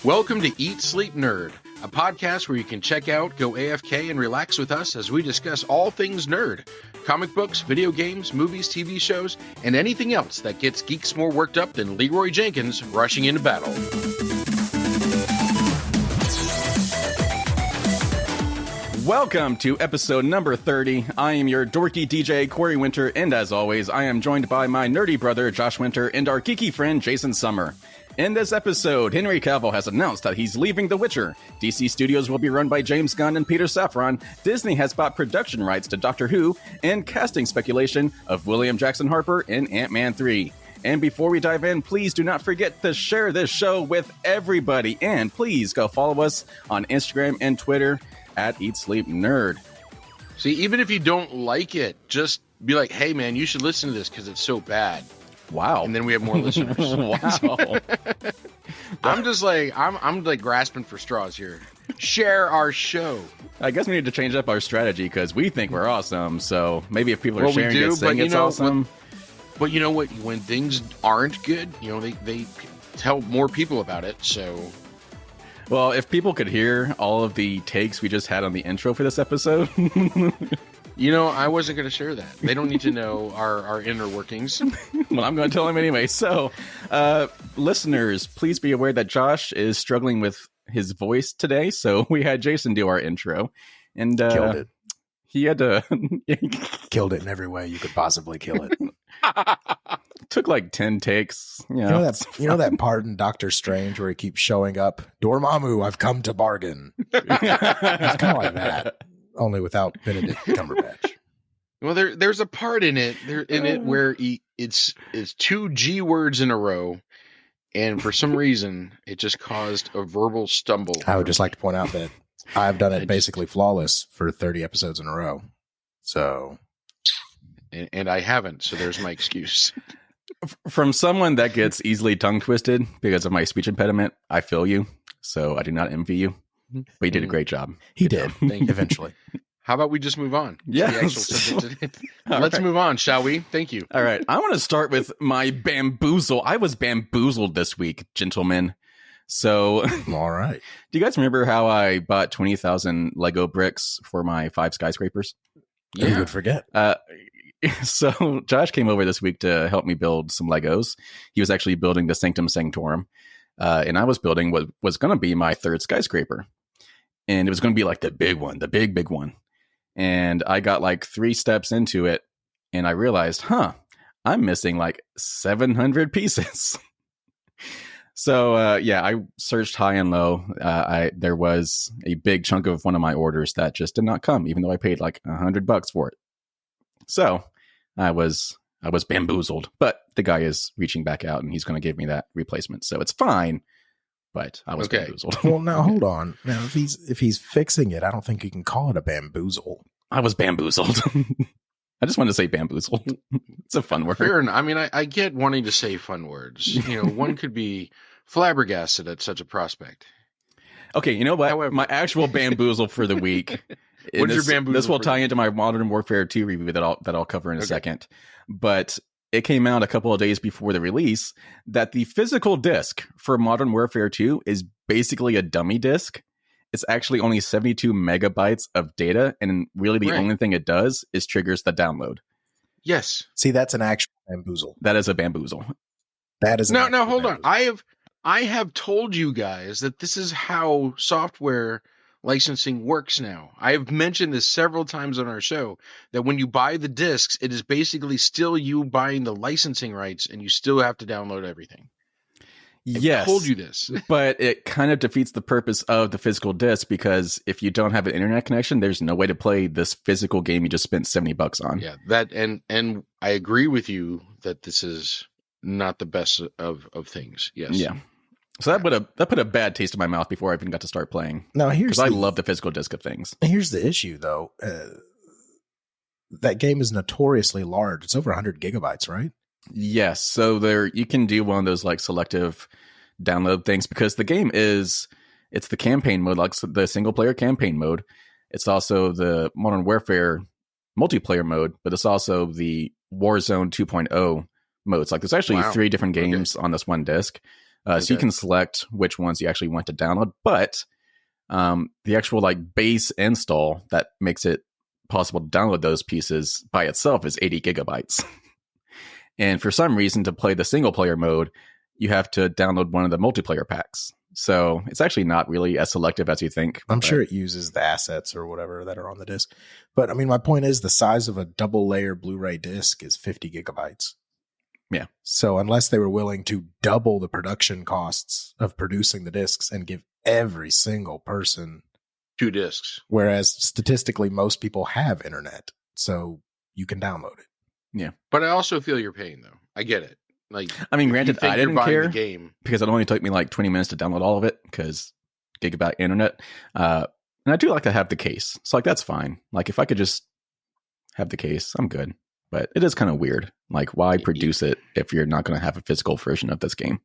Welcome to Eat, Sleep, Nerd, a podcast where you can check out, go AFK, and relax with us as we discuss all things nerd. Comic books, video games, movies, TV shows, and anything else that gets geeks more worked up than Leroy Jenkins rushing into battle. Welcome to episode number 30. I am your dorky DJ, Corey Winter, and as always, I am joined by my nerdy brother, Josh Winter, and our geeky friend, Jason Summer. In this episode, Henry Cavill has announced that he's leaving The Witcher. DC Studios will be run by James Gunn and Peter Safran. Disney has bought production rights to Doctor Who, and casting speculation of William Jackson Harper in Ant-Man 3. And before we dive in, please do not forget to share this show with everybody. And please go follow us on Instagram and Twitter at Eat Sleep Nerd. See, even if you don't like it, just be like, hey man, you should listen to this because it's so bad. Wow. And then we have more listeners. Wow. I'm like grasping for straws here. Share our show. I guess we need to change up our strategy because we think we're awesome. So maybe if people are sharing it, saying it's awesome. But you know what? When things aren't good, you know, they tell more people about it. So, well, if people could hear all of the takes we just had on the intro for this episode. You know, I wasn't going to share that. They don't need to know our inner workings. Well, I'm going to tell them anyway. So, listeners, please be aware that Josh is struggling with his voice today. So we had Jason do our intro. And killed it. He had to... Killed it in every way you could possibly kill it. Took like 10 takes. You know that part in Doctor Strange where he keeps showing up? Dormammu, I've come to bargain. It's kind of like that. Only without Benedict Cumberbatch. Well, there's a part in it where it's two G words in a row, and for some reason it just caused a verbal stumble. I would just like to point out that I've done it basically flawless for 30 episodes in a row. So, and I haven't. So there's my excuse. From someone that gets easily tongue twisted because of my speech impediment, I feel you. So I do not envy you. But he did a great job. He did. Thank you. Eventually. How about we just move on? Yeah. Let's move on, shall we? Thank you. All right. I want to start with my bamboozle. I was bamboozled this week, gentlemen. So, all right. Do you guys remember how I bought 20,000 Lego bricks for my 5 skyscrapers? Yeah. Who would forget? So Josh came over this week to help me build some Legos. He was actually building the Sanctum Sanctorum. And I was building what was going to be my 3rd skyscraper. And it was going to be like the big one, the big one. And I got like 3 steps into it. And I realized, I'm missing like 700 pieces. So, I searched high and low. There was a big chunk of one of my orders that just did not come, even though I paid like $100 for it. So I was bamboozled, but the guy is reaching back out and he's going to give me that replacement. So it's fine, but I was bamboozled. Well, now hold on. Now, if he's fixing it, I don't think you can call it a bamboozle. I was bamboozled. I just wanted to say bamboozled. It's a fun word. Fair enough. I mean, I get wanting to say fun words. You know, one could be flabbergasted at such a prospect. Okay, you know what? However, my actual bamboozle for the week. What is your bamboozle? This will tie into my Modern Warfare 2 review that I'll cover in a second. But it came out a couple of days before the release that the physical disc for Modern Warfare 2 is basically a dummy disc. It's actually only 72 megabytes of data, and really the only thing it does is triggers the download. Yes. See, that's an actual bamboozle. That is a bamboozle. That is no. Hold on. I have told you guys that this is how software licensing works now. I have mentioned this several times on our show that when you buy the discs, it is basically still you buying the licensing rights, and you still have to download everything. Yes, I told you this, but it kind of defeats the purpose of the physical disc because if you don't have an internet connection, there's no way to play this physical game you just spent $70 on. Yeah, that and I agree with you that this is not the best of things. Yes. Yeah. So that put a bad taste in my mouth before I even got to start playing. Now because I love the physical disc of things. Here's the issue, though. That game is notoriously large. It's over 100 gigabytes, right? Yes. So you can do one of those like selective download things because the game it's the campaign mode, like the single player campaign mode. It's also the Modern Warfare multiplayer mode, but it's also the Warzone 2.0 modes. Like there's actually 3 different games on this one disc. So you can select which ones you actually want to download, but the actual like base install that makes it possible to download those pieces by itself is 80 gigabytes. And for some reason, to play the single player mode, you have to download one of the multiplayer packs. So it's actually not really as selective as you think. I'm sure it uses the assets or whatever that are on the disc. But I mean, my point is the size of a double layer Blu-ray disc is 50 gigabytes. Yeah. So unless they were willing to double the production costs of producing the discs and give every single person 2 discs, whereas statistically most people have internet, so you can download it. Yeah. But I also feel your pain, though. I get it. Like, I mean, granted, I didn't care the game because it only took me like 20 minutes to download all of it because gigabyte internet. And I do like to have the case. So like, that's fine. Like if I could just have the case, I'm good. But it is kind of weird. Like why produce it if you're not going to have a physical version of this game?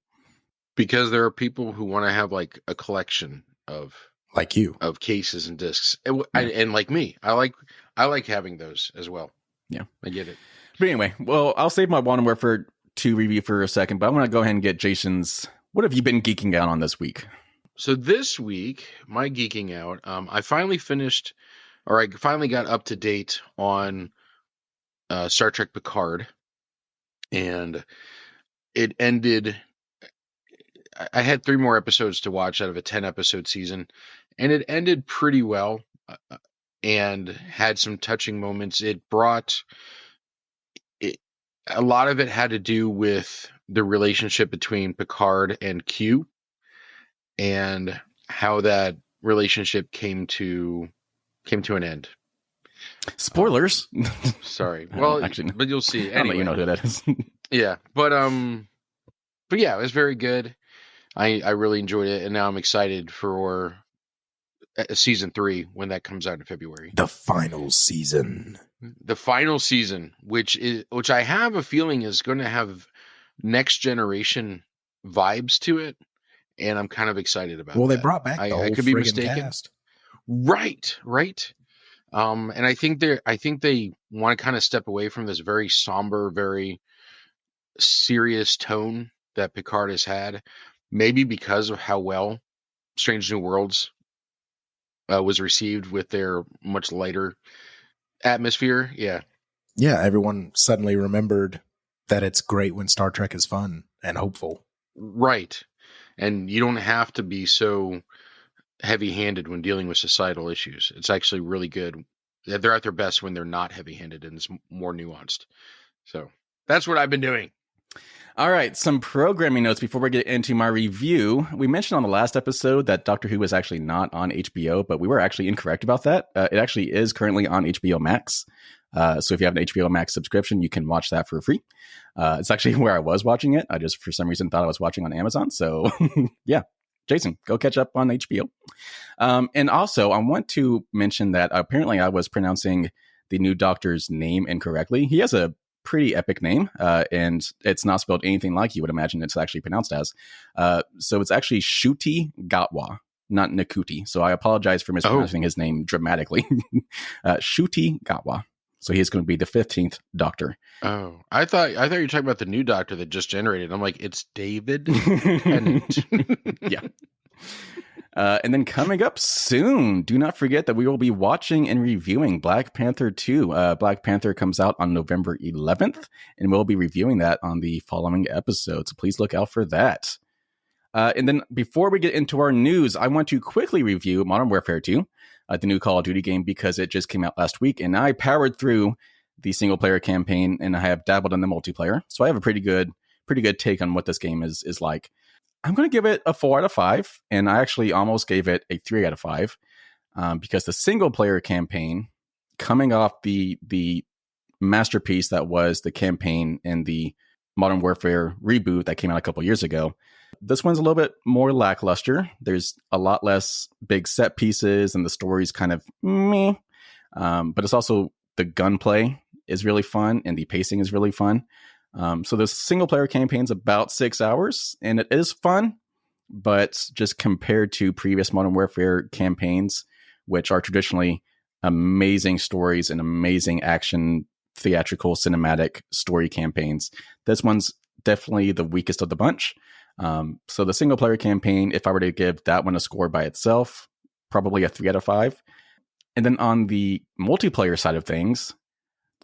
Because there are people who want to have like a collection of like you of cases and discs. And like me, I like having those as well. Yeah. I get it. But anyway, well, I'll save my Modern Warfare 2 review for a second, but I'm going to go ahead and get Jason's. What have you been geeking out on this week? So this week, my geeking out, I finally got up to date on Star Trek Picard, and it ended. I had 3 more episodes to watch out of a 10-episode season, and it ended pretty well and had some touching moments. A lot of it had to do with the relationship between Picard and Q and how that relationship came to an end. Spoilers. Sorry. Well, actually, but you'll see. Anyway, I'll let you know who that is. Yeah, but yeah, it was very good. I really enjoyed it, and now I'm excited for season 3 when that comes out in February. The final season. The final season, which I have a feeling is going to have next generation vibes to it, and I'm kind of excited about. Well, that. They brought back the whole I could be mistaken. Cast. Right. And I think they want to kind of step away from this very somber, very serious tone that Picard has had, maybe because of how well Strange New Worlds was received with their much lighter atmosphere. Yeah. Everyone suddenly remembered that it's great when Star Trek is fun and hopeful. Right. And you don't have to be so heavy-handed when dealing with societal issues. It's actually really good. They're at their best when they're not heavy-handed and it's more nuanced. So that's what I've been doing. All right, some programming notes before we get into my review. We mentioned on the last episode that Doctor Who was actually not on HBO, but we were actually incorrect about that. It actually is currently on HBO Max. So if you have an HBO Max subscription, you can watch that for free. It's actually where I was watching it. I just, for some reason, thought I was watching on Amazon. So yeah, Jason, go catch up on HBO. And also, I want to mention that apparently I was pronouncing the new Doctor's name incorrectly. He has a pretty epic name, and it's not spelled anything like you would imagine it's actually pronounced as. So it's actually Ncuti Gatwa, not Ncuti. So I apologize for mispronouncing his name dramatically. Ncuti Gatwa. So he's going to be the 15th Doctor. Oh, I thought you were talking about the new Doctor that just generated. I'm like, it's David Tennant. Yeah. And then coming up soon, do not forget that we will be watching and reviewing Black Panther 2. Black Panther comes out on November 11th, and we'll be reviewing that on the following episode. So please look out for that. And then before we get into our news, I want to quickly review Modern Warfare 2, the new Call of Duty game, because it just came out last week, and I powered through the single player campaign, and I have dabbled in the multiplayer. So I have a pretty good take on what this game is like. I'm going to give it a 4 out of 5, and I actually almost gave it a 3 out of 5 because the single player campaign, coming off the masterpiece that was the campaign in the Modern Warfare reboot that came out a couple years ago, this one's a little bit more lackluster. There's a lot less big set pieces, and the story's kind of meh. But it's also the gunplay is really fun, and the pacing is really fun. So the single player campaign's about 6 hours, and it is fun, but just compared to previous Modern Warfare campaigns, which are traditionally amazing stories and amazing action, theatrical, cinematic story campaigns, this one's definitely the weakest of the bunch. So the single player campaign, if I were to give that one a score by itself, probably a 3 out of 5. And then on the multiplayer side of things,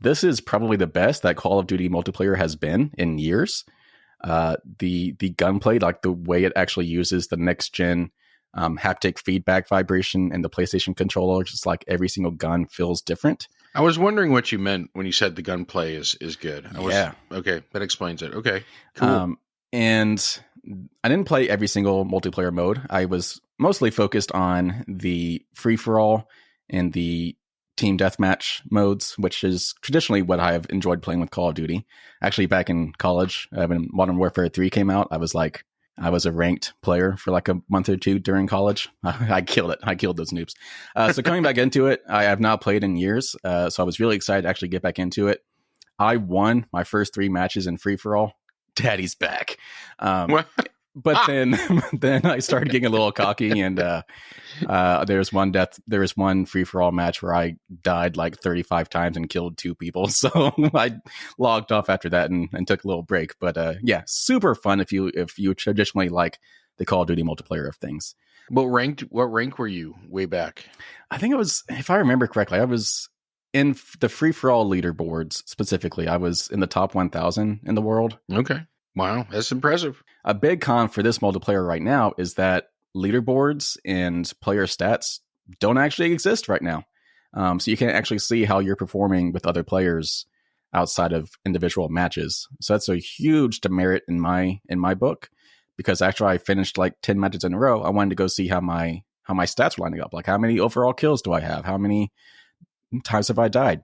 this is probably the best that Call of Duty multiplayer has been in years. The gunplay, like the way it actually uses the next gen haptic feedback vibration and the PlayStation controller, just like every single gun feels different. I was wondering what you meant when you said the gunplay is good. Yeah. Okay, that explains it. Okay, cool. And I didn't play every single multiplayer mode. I was mostly focused on the free-for-all and the team deathmatch modes, which is traditionally what I have enjoyed playing with Call of Duty. Actually, back in college, when Modern Warfare 3 came out, I was a ranked player for like a month or two during college. I killed it. I killed those noobs. So coming back into it, I have not played in years. So I was really excited to actually get back into it. I won my first 3 matches in free-for-all. Daddy's back. But then I started getting a little cocky, and there was one free-for-all match where I died like 35 times and killed 2 people. So I logged off after that and took a little break. But yeah, super fun if you traditionally like the Call of Duty multiplayer of things. What rank were you way back? I think it was, if I remember correctly, I was in the free-for-all leaderboards specifically. I was in the top 1,000 in the world. Okay. Wow, that's impressive. A big con for this multiplayer right now is that leaderboards and player stats don't actually exist right now. So you can't actually see how you're performing with other players outside of individual matches. So that's a huge demerit in my book, because after I finished like 10 matches in a row, I wanted to go see how my stats were lining up. Like, how many overall kills do I have? How many times have I died?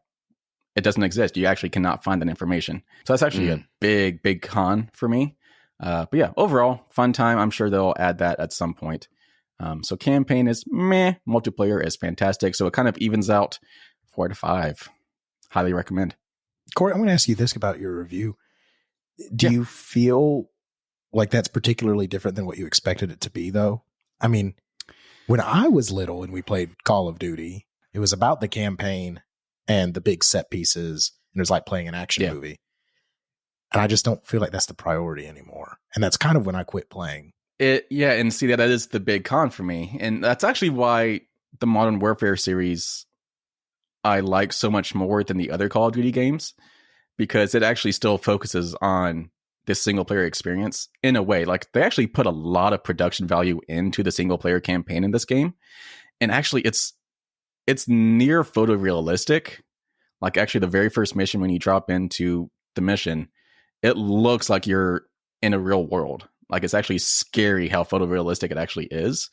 It doesn't exist. You actually cannot find that information. So that's actually a big con for me. But yeah, overall, fun time. I'm sure they'll add that at some point. So campaign is meh. Multiplayer is fantastic. So it kind of evens out 4 to 5. Highly recommend. Corey, I'm going to ask you this about your review. Do you feel like that's particularly different than what you expected it to be, though? I mean, when I was little and we played Call of Duty, it was about the campaign and the big set pieces, and it was like playing an action movie. And I just don't feel like that's the priority anymore. And that's kind of when I quit playing. And see, that is the big con for me. And that's actually why the Modern Warfare series I like so much more than the other Call of Duty games, because it actually still focuses on this single player experience in a way. Like, they actually put a lot of production value into the single player campaign in this game. And actually it's near photorealistic. Like, actually, the very first mission, when you drop into the mission, it looks like you're in a real world. Like, it's actually scary how photorealistic it actually is.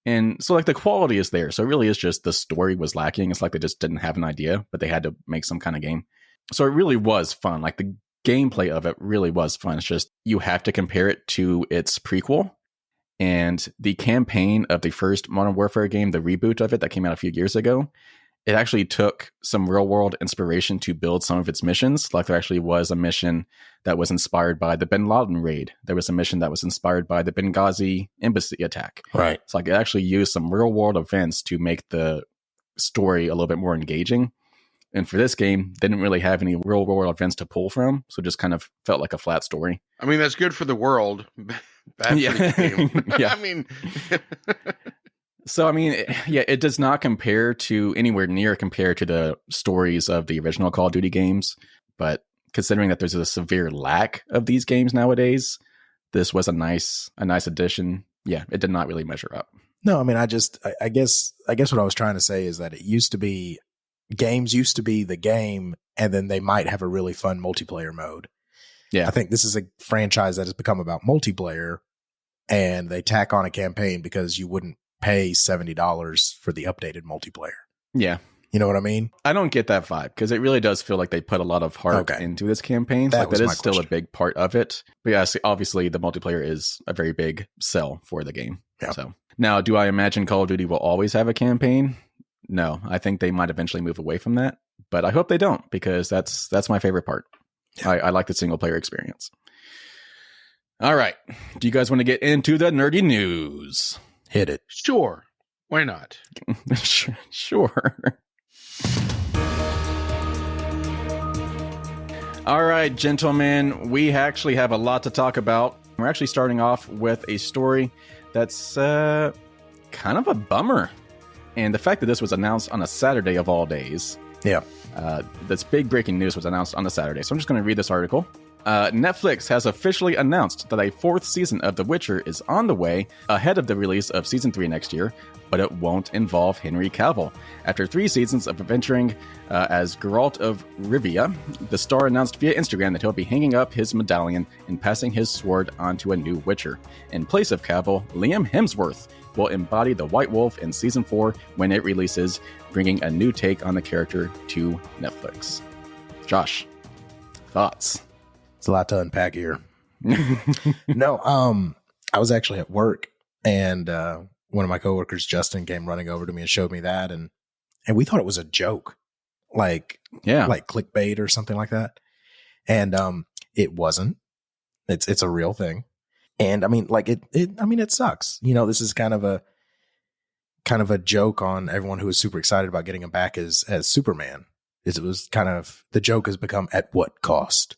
And so, like, the quality is there. So it really is just the story was lacking. It's like they just didn't have an idea, but they had to make some kind of game. So it really was fun. Like, the gameplay of it really was fun. It's just you have to compare it to its prequel. And the campaign of the first Modern Warfare game, the reboot of it that came out a few years ago, it actually took some real world inspiration to build some of its missions. Like, there actually was a mission that was inspired by the Bin Laden raid. There was a mission that was inspired by the Benghazi embassy attack. Right. It's like it actually used some real world events to make the story a little bit more engaging. And for this game, they didn't really have any real world events to pull from. So it just kind of felt like a flat story. I mean, that's good for the world. Bad for the game. Yeah. I mean... So, I mean, it does not compare to anywhere near compare to the stories of the original Call of Duty games. But considering that there's a severe lack of these games nowadays, this was a nice addition. Yeah, it did not really measure up. No, I mean, I guess what I was trying to say is that games used to be the game, and then they might have a really fun multiplayer mode. Yeah. I think this is a franchise that has become about multiplayer, and they tack on a campaign because you wouldn't pay $70 for the updated multiplayer. Yeah. You know what I mean? I don't get that vibe, because it really does feel like they put a lot of heart into this campaign. That is still a big part of it. But yeah, obviously the multiplayer is a very big sell for the game. Yeah. So now, do I imagine Call of Duty will always have a campaign? No, I think they might eventually move away from that, but I hope they don't, because that's my favorite part. Yeah. I like the single player experience. All right. Do you guys want to get into the nerdy news? Hit it. Sure. Why not? Sure. All right, gentlemen, we actually have a lot to talk about. We're actually starting off with a story that's kind of a bummer. And the fact that this was announced on a Saturday of all days. Yeah. This big breaking news was announced on a Saturday. So I'm just going to read this article. Netflix has officially announced that a 4th season of The Witcher is on the way ahead of the release of Season 3 next year, but it won't involve Henry Cavill. After 3 seasons of adventuring as Geralt of Rivia, the star announced via Instagram that he'll be hanging up his medallion and passing his sword onto a new Witcher. In place of Cavill, Liam Hemsworth will embody the White Wolf in Season 4 when it releases, bringing a new take on the character to Netflix. Josh, thoughts? It's a lot to unpack here. No, I was actually at work, and one of my coworkers, Justin, came running over to me and showed me that, and we thought it was a joke, like clickbait or something like that. And it wasn't. It's a real thing. And I mean, like it sucks. You know, this is kind of a joke on everyone who was super excited about getting him back as Superman. It was kind of, the joke has become at what cost?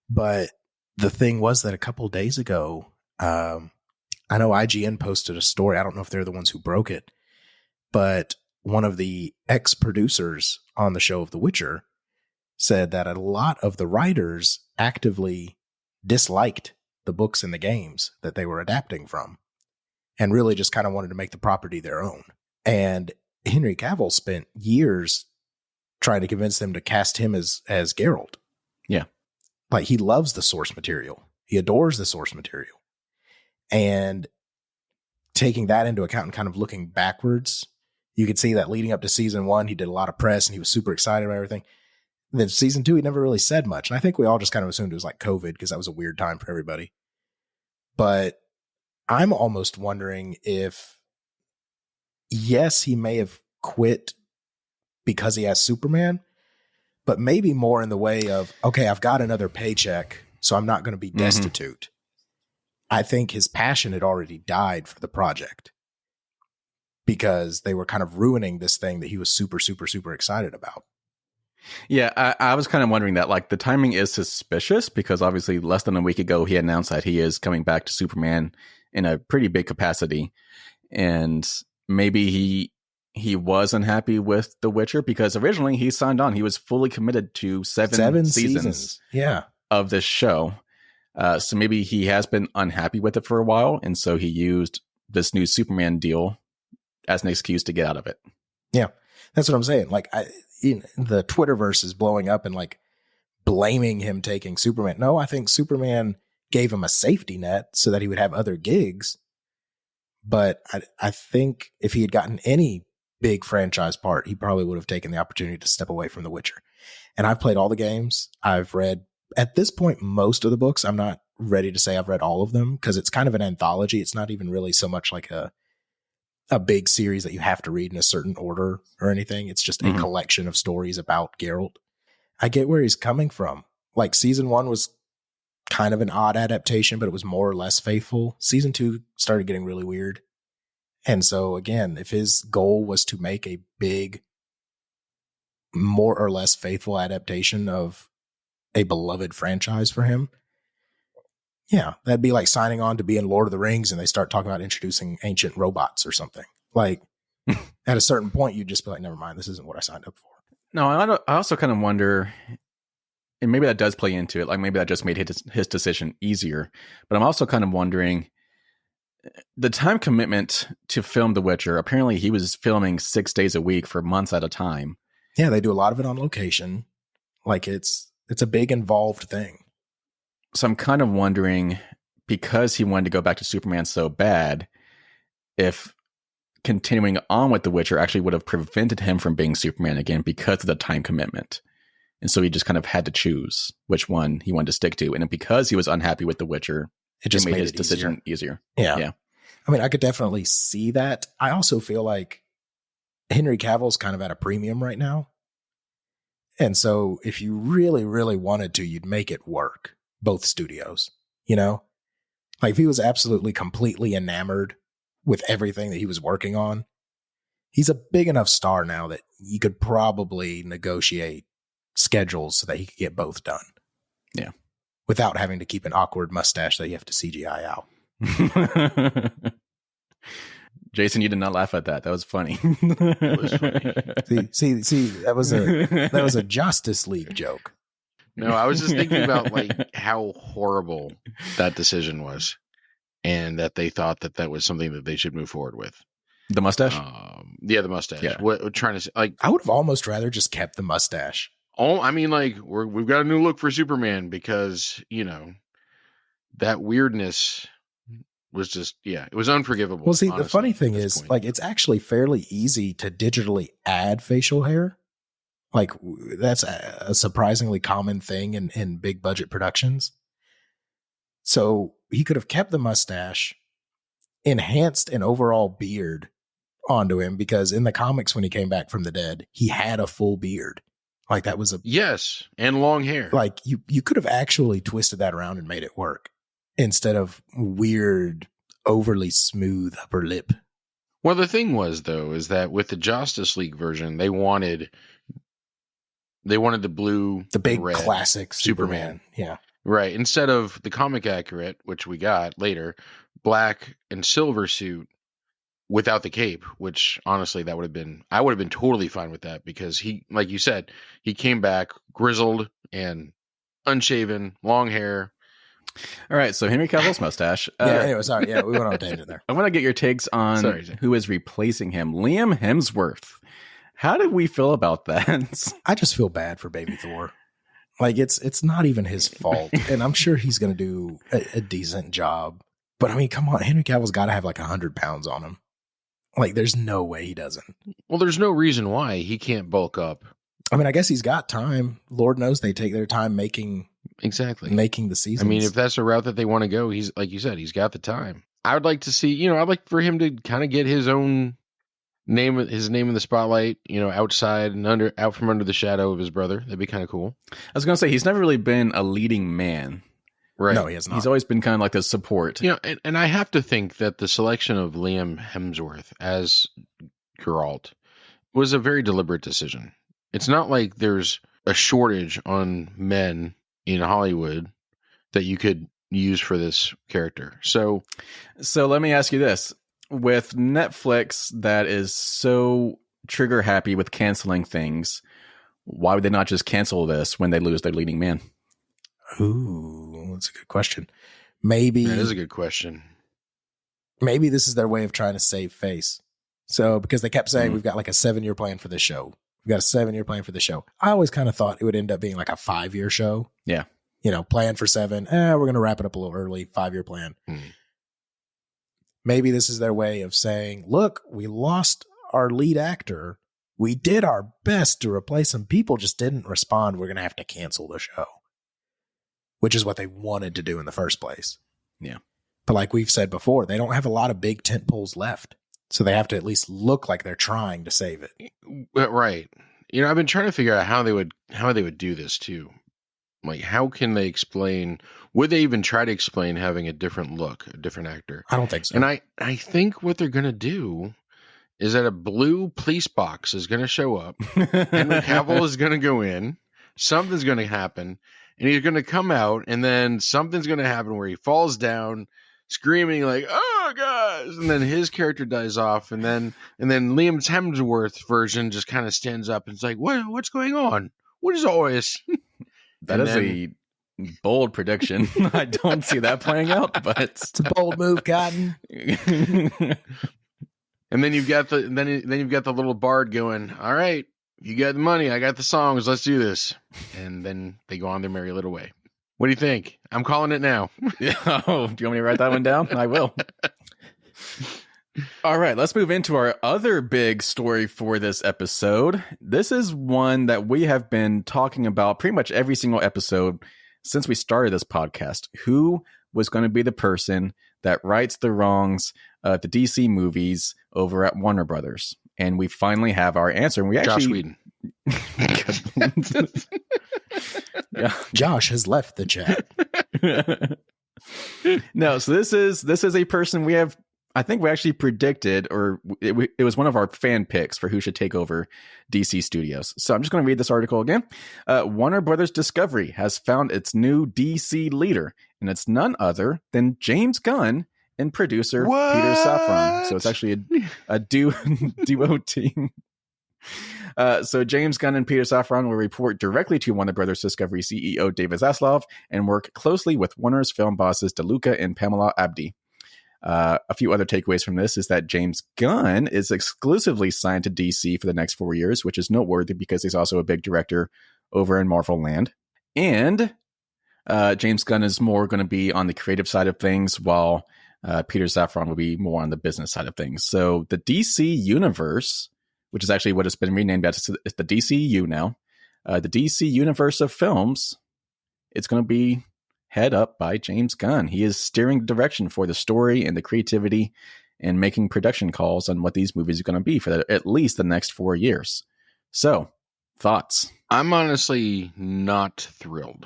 But the thing was that a couple of days ago, I know IGN posted a story. I don't know if they're the ones who broke it, but one of the ex-producers on the show of The Witcher said that a lot of the writers actively disliked the books and the games that they were adapting from and really just kind of wanted to make the property their own. And Henry Cavill spent years trying to convince them to cast him as Geralt. Yeah. Like, he loves the source material. He adores the source material. And taking that into account and kind of looking backwards, you could see that leading up to Season 1, he did a lot of press and he was super excited about everything. And then Season 2, he never really said much. And I think we all just kind of assumed it was like COVID because that was a weird time for everybody. But I'm almost wondering if, yes, he may have quit because he has Superman, but maybe more in the way of, okay, I've got another paycheck, so I'm not going to be destitute. I think his passion had already died for the project because they were kind of ruining this thing that he was super, super, super excited about. Yeah, I was kind of wondering that. Like, the timing is suspicious because obviously less than a week ago, he announced that he is coming back to Superman in a pretty big capacity. And maybe he was unhappy with The Witcher because originally he signed on. He was fully committed to seven seasons of this show. So maybe he has been unhappy with it for a while. And so he used this new Superman deal as an excuse to get out of it. Yeah, that's what I'm saying. Like, the Twitterverse is blowing up and like blaming him taking Superman. No, I think Superman gave him a safety net so that he would have other gigs. But I think if he had gotten any big franchise part, he probably would have taken the opportunity to step away from The Witcher. And I've played all the games. I've read, at this point, most of the books. I'm not ready to say I've read all of them because it's kind of an anthology. It's not even really so much like a big series that you have to read in a certain order or anything. It's just a collection of stories about Geralt. I get where he's coming from. Like, Season 1 was kind of an odd adaptation, but it was more or less faithful. Season 2 started getting really weird. And so again, if his goal was to make a big, more or less faithful adaptation of a beloved franchise for him, yeah, that'd be like signing on to be in Lord of the Rings and they start talking about introducing ancient robots or something. Like, at a certain point, you'd just be like, never mind, this isn't what I signed up for. No, I also kind of wonder, and maybe that does play into it, like maybe that just made his decision easier. But I'm also kind of wondering, the time commitment to film The Witcher, apparently he was filming 6 days a week for months at a time. Yeah, they do a lot of it on location. Like, it's a big involved thing. So I'm kind of wondering, because he wanted to go back to Superman so bad, if continuing on with The Witcher actually would have prevented him from being Superman again because of the time commitment. And so he just kind of had to choose which one he wanted to stick to. And because he was unhappy with The Witcher, it just made his decision easier. Yeah. I mean, I could definitely see that. I also feel like Henry Cavill's kind of at a premium right now. And so if you really, really wanted to, you'd make it work. Both studios, you know? Like, if he was absolutely completely enamored with everything that he was working on, he's a big enough star now that you could probably negotiate schedules so that he could get both done. Yeah. Without having to keep an awkward mustache that you have to CGI out. Jason, you did not laugh at that. That was funny. It was funny. See, that was a Justice League joke. No, I was just thinking about like how horrible that decision was, and that they thought that was something that they should move forward with. The mustache? Yeah, the mustache. Yeah. What trying to say, like, I would have almost rather just kept the mustache. oh, I mean, like we've got a new look for Superman because that weirdness was just, it was unforgivable. Well, see, honestly, the funny thing at this is, point. like, it's actually fairly easy to digitally add facial hair. Like, that's a surprisingly common thing in big budget productions. So he could have kept the mustache, enhanced an overall beard onto him, because in the comics, when he came back from the dead, he had a full beard. Like, that was yes, and long hair. like you could have actually twisted that around and made it work instead of weird, overly smooth upper lip. Well, the thing was, though, is that with the Justice League version, they wanted the blue, The big red classic Superman. Yeah. right, instead of the comic accurate, which we got later, black and silver suit without the cape. Which honestly, I would have been totally fine with that, because he, like you said, he came back grizzled and unshaven, long hair. All right, so Henry Cavill's mustache. Anyway, sorry. Yeah, we went on a tangent there. I want to get your takes on who is replacing him. Liam Hemsworth. How did we feel about that? I just feel bad for baby Thor. Like, it's not even his fault. And I'm sure he's going to do a decent job. But I mean, come on. Henry Cavill's got to have like 100 pounds on him. Like, there's no way he doesn't. Well, there's no reason why he can't bulk up. I mean, I guess he's got time. Lord knows they take their time making the seasons. I mean, if that's the route that they want to go, he's, like you said, he's got the time. I would like to see, I'd like for him to kind of get his own name in the spotlight, outside and out from under the shadow of his brother. That'd be kind of cool. I was going to say, he's never really been a leading man. Right. No, he has not. He's always been kind of like the support. And I have to think that the selection of Liam Hemsworth as Geralt was a very deliberate decision. It's not like there's a shortage on men in Hollywood that you could use for this character. So let me ask you this. With Netflix that is so trigger happy with canceling things, why would they not just cancel this when they lose their leading man? Ooh, that's a good question. Maybe that is a good question. Maybe this is their way of trying to save face. So, because they kept saying, we've got like a 7-year plan for this show. We've got a 7-year plan for the show. I always kind of thought it would end up being like a 5-year show. Yeah. Plan for 7. We're going to wrap it up a little early. 5-year plan. Maybe this is their way of saying, look, we lost our lead actor. We did our best to replace him. People just didn't respond. We're going to have to cancel the show, which is what they wanted to do in the first place. Yeah. But like we've said before, they don't have a lot of big tent poles left. So they have to at least look like they're trying to save it. Right. I've been trying to figure out how they would do this too. Like, how can they explain? Would they even try to explain having a different look, a different actor? I don't think so. And I think what they're going to do is that a blue police box is going to show up. Henry Cavill is going to go in. Something's going to happen. And he's going to come out. And then something's going to happen where he falls down, screaming like, "Oh, guys!" And then his character dies off. And then Liam Hemsworth version just kind of stands up and it's like, what's going on? What is all this? That is a bold prediction. I don't see that playing out, but it's a bold move, Cotton. And then you've got the little bard going, "All right, you got the money, I got the songs, let's do this." And then they go on their merry little way. What do you think? I'm calling it now. Oh, do you want me to write that one down? I will. All right, let's move into our other big story for this episode. This is one that we have been talking about pretty much every single episode since we started this podcast. Who was going to be the person that rights the wrongs of the DC movies over at Warner Brothers? And we finally have our answer. And we actually... Joss Whedon. Yeah. Josh has left the chat. No, so this is a person we have I think we actually predicted, or it was one of our fan picks for who should take over DC Studios. So I'm just going to read this article again. Warner Brothers Discovery has found its new DC leader, and it's none other than James Gunn and producer Peter Safran. So it's actually a duo team. So James Gunn and Peter Safran will report directly to Warner Brothers Discovery CEO David Zaslav and work closely with Warner's film bosses DeLuca and Pamela Abdi. A few other takeaways from this is that James Gunn is exclusively signed to DC for the next 4 years, which is noteworthy because he's also a big director over in Marvel Land. And James Gunn is more going to be on the creative side of things, while Peter Safran will be more on the business side of things. So the DC universe, which is actually what it's been renamed as, it's the DCU now. The DC universe of films, it's going to be head up by James Gunn. He is steering the direction for the story and the creativity and making production calls on what these movies are going to be for at least the next 4 years. So, thoughts? I'm honestly not thrilled.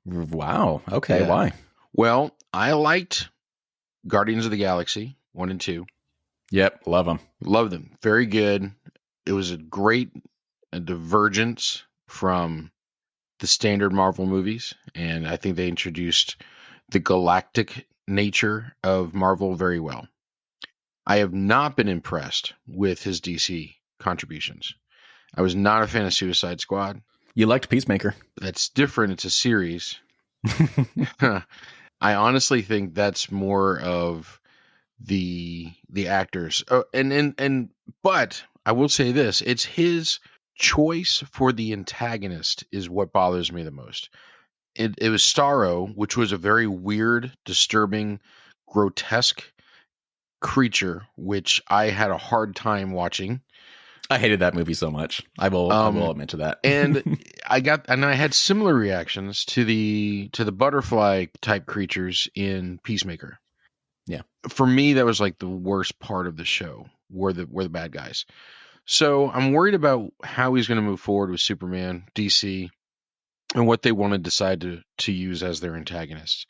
Wow. Okay, Yeah. Why? Well, I liked Guardians of the Galaxy 1 and 2. Yep, love them. Love them. Very good. It was a great divergence from the standard Marvel movies, and I think they introduced the galactic nature of Marvel very well. I have not been impressed with his DC contributions. I was not a fan of Suicide Squad. You liked Peacemaker. That's different. It's a series. I honestly think that's more of the actors. But I will say this, it's his choice for the antagonist is what bothers me the most. It was Starro, which was a very weird, disturbing, grotesque creature, which I had a hard time watching. I hated that movie so much. I will admit to that. And I had similar reactions to the butterfly type creatures in Peacemaker. Yeah. For me, that was like the worst part of the show, were the bad guys. So I'm worried about how he's going to move forward with Superman, DC, and what they want to decide to use as their antagonists.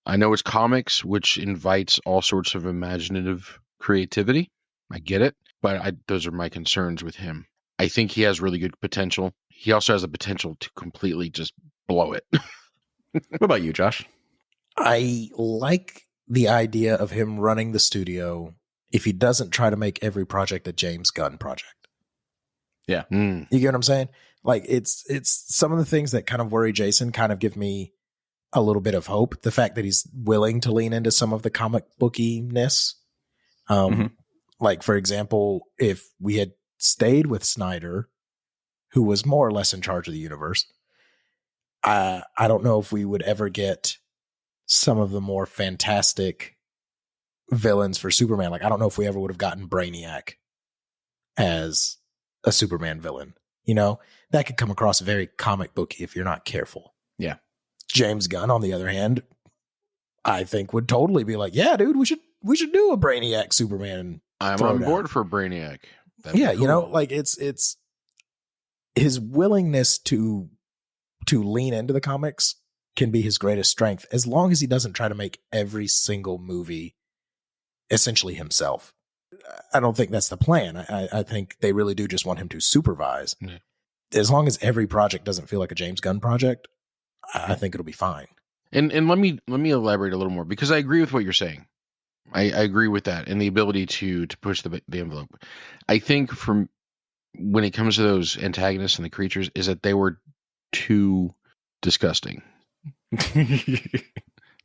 I know it's comics, which invites all sorts of imaginative creativity. I get it, but those are my concerns with him. I think he has really good potential. He also has the potential to completely just blow it. What about you, Josh? I like the idea of him running the studio if he doesn't try to make every project a James Gunn project. Yeah. You get what I'm saying? Like it's some of the things that kind of worry Jason kind of give me a little bit of hope. The fact that he's willing to lean into some of the comic bookiness. Like, for example, if we had stayed with Snyder, who was more or less in charge of the universe, I don't know if we would ever get some of the more fantastic villains for Superman. Like, I don't know if we ever would have gotten Brainiac as a Superman villain. You know, that could come across very comic booky if you're not careful. Yeah. James Gunn, on the other hand, I think would totally be like, yeah, dude, we should do a Brainiac Superman. I'm on board for Brainiac. Yeah, cool. You know, like it's his willingness to lean into the comics can be his greatest strength, as long as he doesn't try to make every single movie essentially himself. I don't think that's the plan. I think they really do just want him to supervise. Yeah. As long as every project doesn't feel like a James Gunn project, I think it'll be fine. And let me elaborate a little more, because I agree with what you're saying. I agree with that, and the ability to push the envelope. I think from when it comes to those antagonists and the creatures, is that they were too disgusting.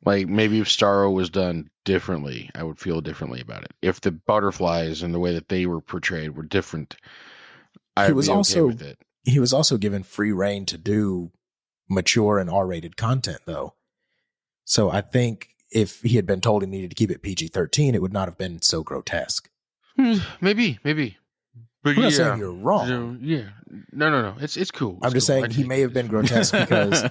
Like, maybe if Starro was done differently, I would feel differently about it. If the butterflies and the way that they were portrayed were different, I would be okay with it. He was also given free reign to do mature and R-rated content, though. So I think if he had been told he needed to keep it PG-13, it would not have been so grotesque. Maybe. But I'm not saying you're wrong. Yeah. No. It's cool. I'm just saying he may have been grotesque because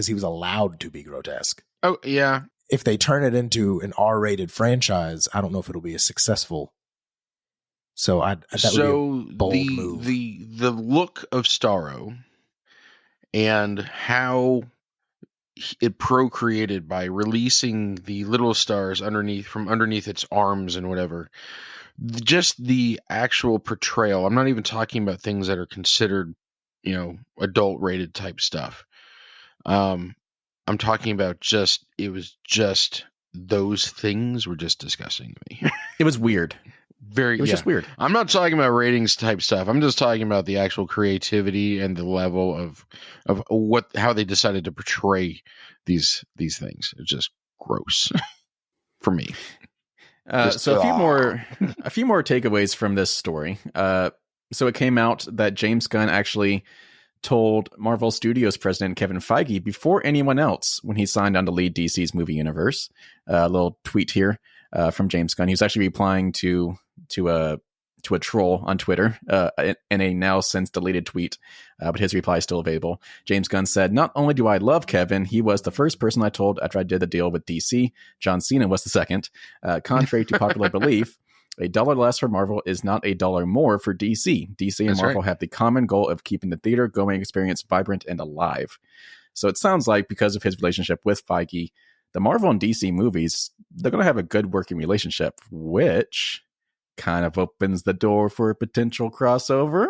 he was allowed to be grotesque. Oh, yeah. If they turn it into an R-rated franchise, I don't know if it'll be as successful. So that would be a bold move. The look of Starro and how it procreated by releasing the little stars underneath its arms and whatever. Just the actual portrayal. I'm not even talking about things that are considered, adult rated type stuff. I'm talking about it was just those things were just disgusting to me. It was weird. It was just weird. I'm not talking about ratings type stuff. I'm just talking about the actual creativity and the level of how they decided to portray these things. It's just gross for me. So a few more takeaways from this story. So it came out that James Gunn actually told Marvel Studios president Kevin Feige before anyone else when he signed on to lead DC's movie universe. A little tweet here from James Gunn. He was actually replying to a troll on Twitter in a now since deleted tweet, but his reply is still available. James Gunn said, "Not only do I love Kevin, he was the first person I told after I did the deal with DC. John Cena was the second. Contrary to popular belief, $1 less for Marvel is not $1 more for DC. DC and That's Marvel right. have the common goal of keeping the theater going experience vibrant and alive." So it sounds like because of his relationship with Feige, the Marvel and DC movies, they're going to have a good working relationship, which kind of opens the door for a potential crossover,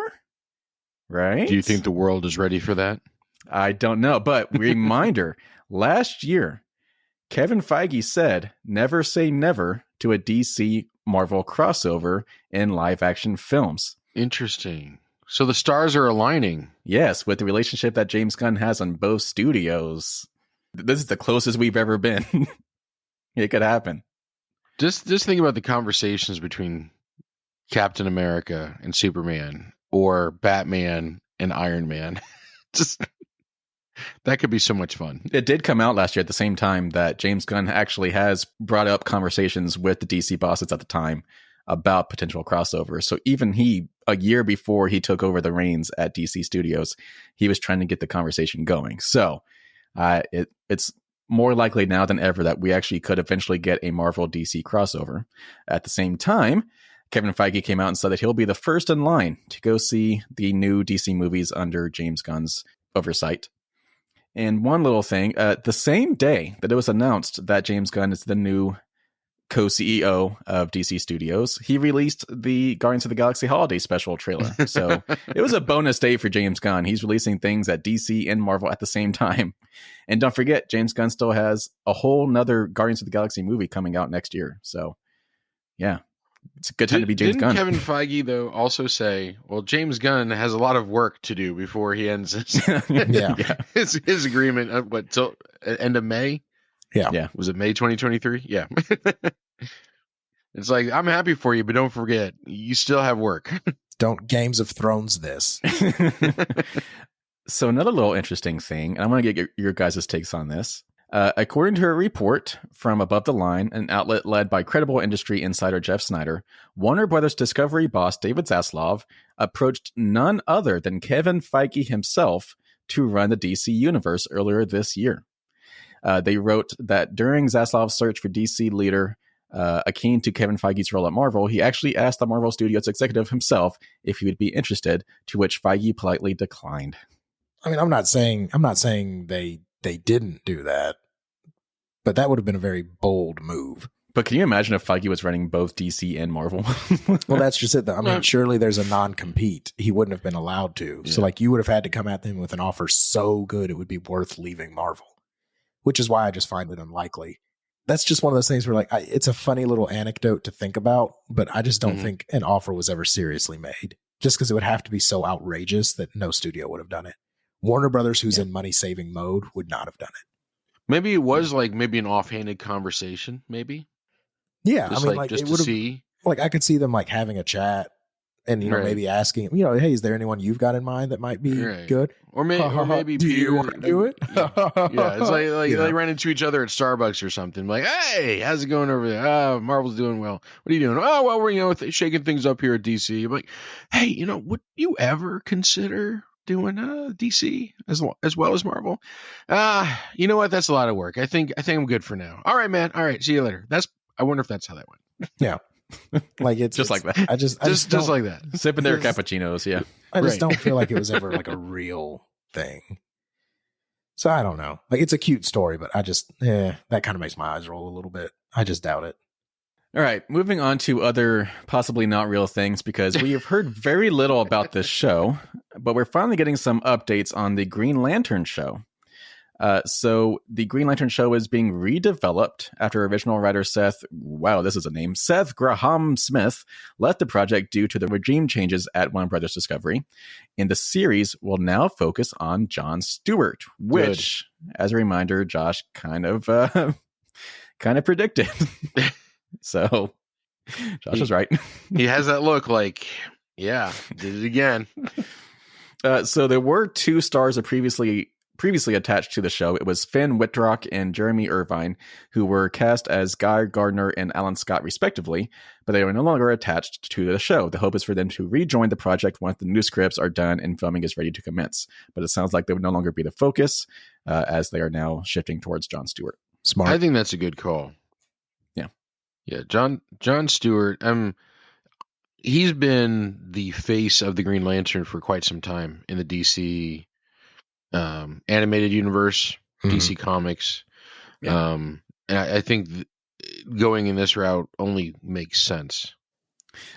right? Do you think the world is ready for that? I don't know, but reminder, last year, Kevin Feige said, never say never to a DC Marvel crossover in live action films. Interesting. So the stars are aligning. Yes, with the relationship that James Gunn has on both studios. This is the closest we've ever been. It could happen. Just think about the conversations between Captain America and Superman, or Batman and Iron Man. Just that could be so much fun. It did come out last year at the same time that James Gunn actually has brought up conversations with the DC bosses at the time about potential crossovers. So even he, a year before he took over the reins at DC Studios, he was trying to get the conversation going. So it's more likely now than ever that we actually could eventually get a Marvel DC crossover. At the same time, Kevin Feige came out and said that he'll be the first in line to go see the new DC movies under James Gunn's oversight. And one little thing, the same day that it was announced that James Gunn is the new co-CEO of DC Studios, he released the Guardians of the Galaxy Holiday Special trailer. So it was a bonus day for James Gunn. He's releasing things at DC and Marvel at the same time. And don't forget, James Gunn still has a whole nother Guardians of the Galaxy movie coming out next year. So, yeah. It's a good time to be James Gunn. Didn't Kevin Feige, though, also say, well, James Gunn has a lot of work to do before he ends his agreement, till end of May? Yeah. Was it May 2023? Yeah. It's like, I'm happy for you, but don't forget, you still have work. Don't Games of Thrones this. So another little interesting thing, and I want to get your guys' takes on this. According to a report from Above the Line, an outlet led by credible industry insider Jeff Snyder, Warner Brothers Discovery boss David Zaslav approached none other than Kevin Feige himself to run the DC universe earlier this year. They wrote that during Zaslav's search for DC leader, akin to Kevin Feige's role at Marvel, he actually asked the Marvel Studios executive himself if he would be interested, to which Feige politely declined. I mean, I'm not saying they didn't do that, but that would have been a very bold move. But can you imagine if Feige was running both DC and Marvel? Well, that's just it, though. I mean, surely there's a non-compete. He wouldn't have been allowed to. Yeah. So, you would have had to come at them with an offer so good it would be worth leaving Marvel, which is why I just find it unlikely. That's just one of those things where, it's a funny little anecdote to think about, but I just don't think an offer was ever seriously made, just because it would have to be so outrageous that no studio would have done it. Warner Brothers, who's in money-saving mode, would not have done it. Maybe it was maybe an offhanded conversation, maybe. Yeah, just just to see. I could see them having a chat and maybe asking, hey, is there anyone you've got in mind that might be good? Or maybe do you want to do it? Yeah, it's they ran into each other at Starbucks or something. Hey, how's it going over there? Oh, Marvel's doing well. What are you doing? Oh, well, we're shaking things up here at DC. I'm like, hey, would you ever consider doing DC as well as Marvel? You know what? That's a lot of work. I think I'm good for now. All right, man. All right, see you later. I wonder if that's how that went. Yeah. It's just like that. I just like that. Sipping their cappuccinos. Yeah. I just don't feel like it was ever a real thing. So I don't know. Like, it's a cute story, but I just, that kind of makes my eyes roll a little bit. I just doubt it. All right, moving on to other possibly not real things, because we have heard very little about this show, but we're finally getting some updates on the Green Lantern show. So the Green Lantern show is being redeveloped after original writer Seth Graham Smith left the project due to the regime changes at Warner Brothers Discovery. And the series will now focus on Jon Stewart, which, as a reminder, Josh kind of predicted. So Josh was right. He has that look like, yeah, did it again. So there were 2 stars of previously attached to the show. It was Finn Wittrock and Jeremy Irvine, who were cast as Guy Gardner and Alan Scott respectively, but they are no longer attached to the show. The hope is for them to rejoin the project once the new scripts are done and filming is ready to commence. But it sounds like they would no longer be the focus, as they are now shifting towards Jon Stewart. Smart. I think that's a good call. Yeah, Jon Stewart, he's been the face of the Green Lantern for quite some time in the DC animated universe, DC Comics. Yeah. And I think going in this route only makes sense.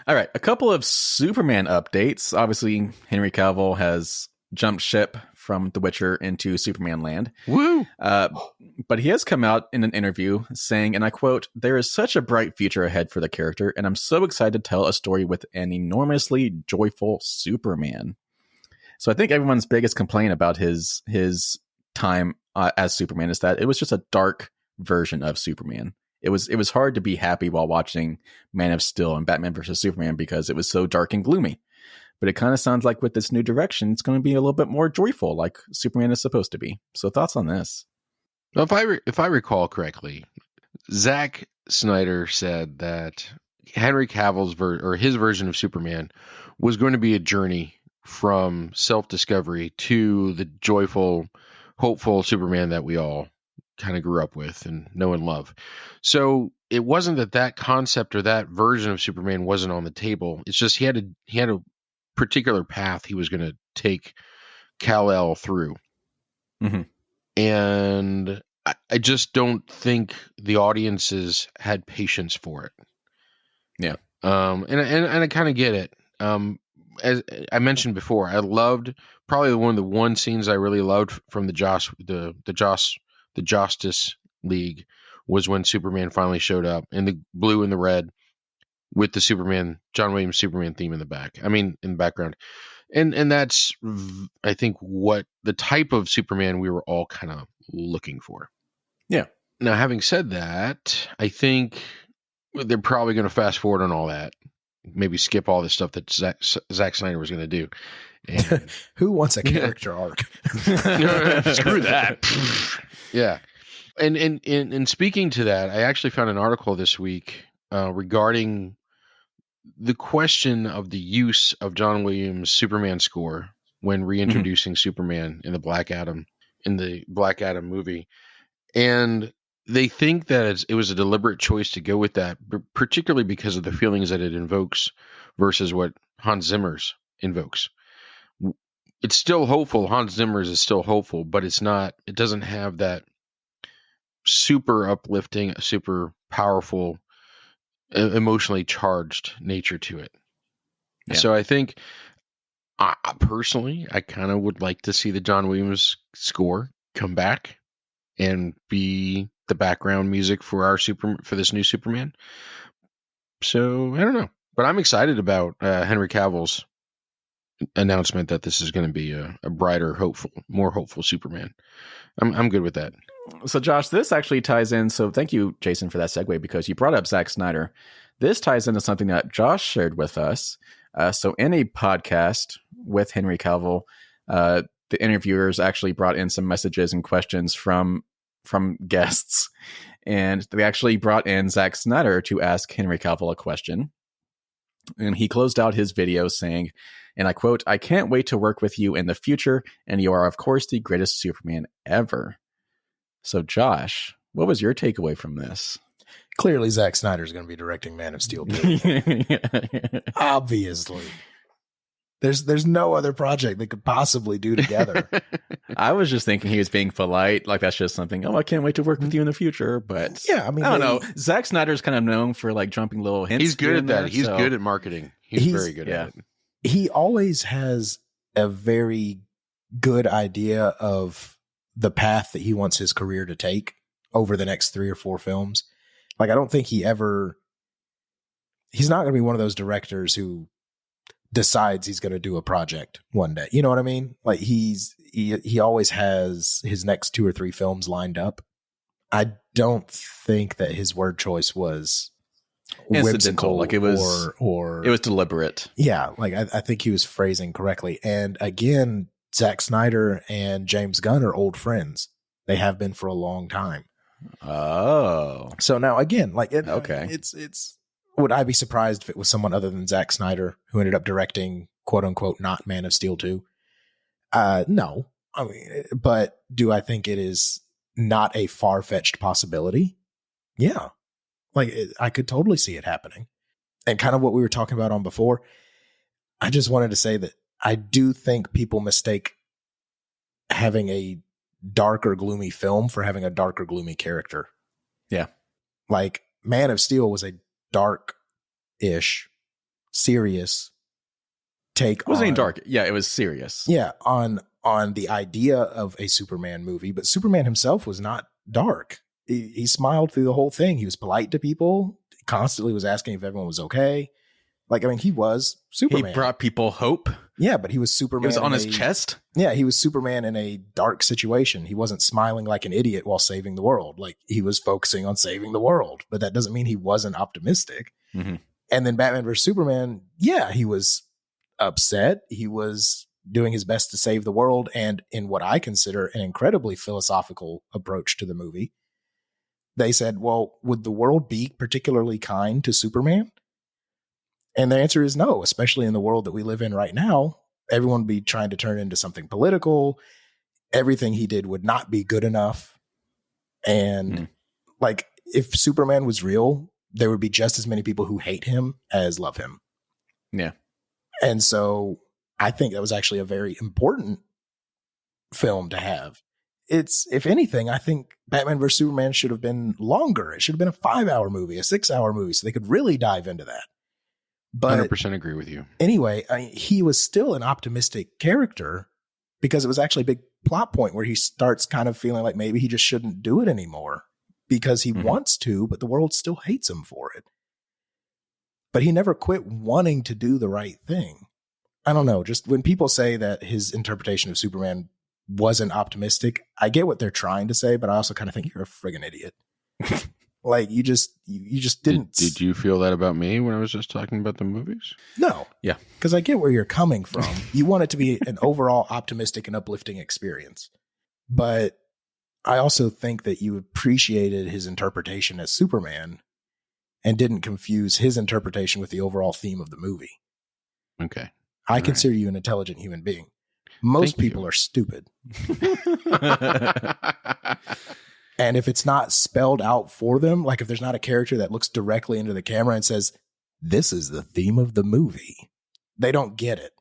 All right, a couple of Superman updates. Obviously, Henry Cavill has jumped ship from The Witcher into Superman land. Woo! But he has come out in an interview saying, and I quote, "There is such a bright future ahead for the character, and I'm so excited to tell a story with an enormously joyful Superman." So I think everyone's biggest complaint about his time as Superman is that it was just a dark version of Superman. It was hard to be happy while watching Man of Steel and Batman vs. Superman because it was so dark and gloomy. But it kind of sounds like with this new direction, it's going to be a little bit more joyful, like Superman is supposed to be. So thoughts on this? Well, if I recall correctly, Zack Snyder said that Henry Cavill's his version of Superman was going to be a journey from self-discovery to the joyful, hopeful Superman that we all kind of grew up with and know and love. So it wasn't that concept or that version of Superman wasn't on the table. It's just he had a particular path he was going to take Kal-El through. Mm-hmm. And I just don't think the audiences had patience for it. Yeah. And I kind of get it. As I mentioned before, I loved probably one scenes I really loved from the Justice League was when Superman finally showed up in the blue and the red with the John Williams Superman theme in the background. And that's, I think, what the type of Superman we were all kind of looking for. Yeah. Now, having said that, I think they're probably going to fast forward on all that. Maybe skip all the stuff that Zack Snyder was going to do. And who wants a character arc? Screw that. Yeah. And speaking to that, I actually found an article this week regarding the question of the use of John Williams' Superman score when reintroducing Superman in the Black Adam movie. And they think that it was a deliberate choice to go with that, particularly because of the feelings that it invokes versus what Hans Zimmer's invokes. It's still hopeful. Hans Zimmer's is still hopeful, but it doesn't have that super uplifting, super powerful, emotionally charged nature to it. Yeah. So I think, personally, I kind of would like to see the John Williams score come back and be the background music for for this new Superman. So I don't know, but I'm excited about Henry Cavill's announcement that this is going to be a brighter, more hopeful Superman. I'm good with that. So Josh, this actually ties in. So thank you, Jason, for that segue, because you brought up Zack Snyder. This ties into something that Josh shared with us. So in a podcast with Henry Cavill, the interviewers actually brought in some messages and questions from guests, and they actually brought in Zack Snyder to ask Henry Cavill a question. And he closed out his video saying, and I quote, "I can't wait to work with you in the future, and you are, of course, the greatest Superman ever." So, Josh, what was your takeaway from this? Clearly, Zack Snyder is going to be directing Man of Steel 2. Obviously. There's no other project they could possibly do together. I was just thinking he was being polite. Like, that's just something, I can't wait to work with you in the future. But yeah, I mean, I don't know. Zack Snyder's kind of known for like jumping little hints. He's good at that. There, he's good at marketing. He's very good at it. He always has a very good idea of the path that he wants his career to take over the next 3 or 4 films. Like, I don't think he's not going to be one of those directors who decides he's going to do a project one day. You know what I mean? Like, he always has his next 2 or 3 films lined up. I don't think that his word choice was whimsical, like it was, or it was deliberate. Yeah, like I think he was phrasing correctly. And again, Zack Snyder and James Gunn are old friends. They have been for a long time. Oh, so now again, like okay, it's. Would I be surprised if it was someone other than Zack Snyder who ended up directing "quote unquote" not Man of Steel 2? No, I mean, but do I think it is not a far-fetched possibility? Yeah, like I could totally see it happening. And kind of what we were talking about on before, I just wanted to say that I do think people mistake having a dark or gloomy film for having a dark or gloomy character. Yeah, like Man of Steel was a dark-ish, serious take. It wasn't even dark. Yeah, it was serious. Yeah, on the idea of a Superman movie, but Superman himself was not dark. He smiled through the whole thing. He was polite to people. Constantly was asking if everyone was okay. Like, I mean, he was Superman. He brought people hope. Yeah, but he was Superman. He was on his chest. Yeah, he was Superman in a dark situation. He wasn't smiling like an idiot while saving the world. Like, he was focusing on saving the world. But that doesn't mean he wasn't optimistic. Mm-hmm. And then Batman vs. Superman, yeah, he was upset. He was doing his best to save the world. And in what I consider an incredibly philosophical approach to the movie, they said, well, would the world be particularly kind to Superman? And the answer is no, especially in the world that we live in right now. Everyone would be trying to turn it into something political. Everything he did would not be good enough. And like, if Superman was real, there would be just as many people who hate him as love him. Yeah. And so I think that was actually a very important film to have. It's, if anything, I think Batman vs. Superman should have been longer. It should have been a 5-hour movie, a 6-hour movie, so they could really dive into that. But 100% agree with you. Anyway, he was still an optimistic character because it was actually a big plot point where he starts kind of feeling like maybe he just shouldn't do it anymore because he wants to, but the world still hates him for it. But he never quit wanting to do the right thing. I don't know. Just when people say that his interpretation of Superman wasn't optimistic, I get what they're trying to say, but I also kind of think you're a friggin' idiot. Like, you just didn't. Did you feel that about me when I was just talking about the movies? No. Yeah. Because I get where you're coming from. You want it to be an overall optimistic and uplifting experience. But I also think that you appreciated his interpretation as Superman and didn't confuse his interpretation with the overall theme of the movie. Okay. I consider you an intelligent human being. Most people are stupid. And if it's not spelled out for them, like if there's not a character that looks directly into the camera and says, this is the theme of the movie, they don't get it.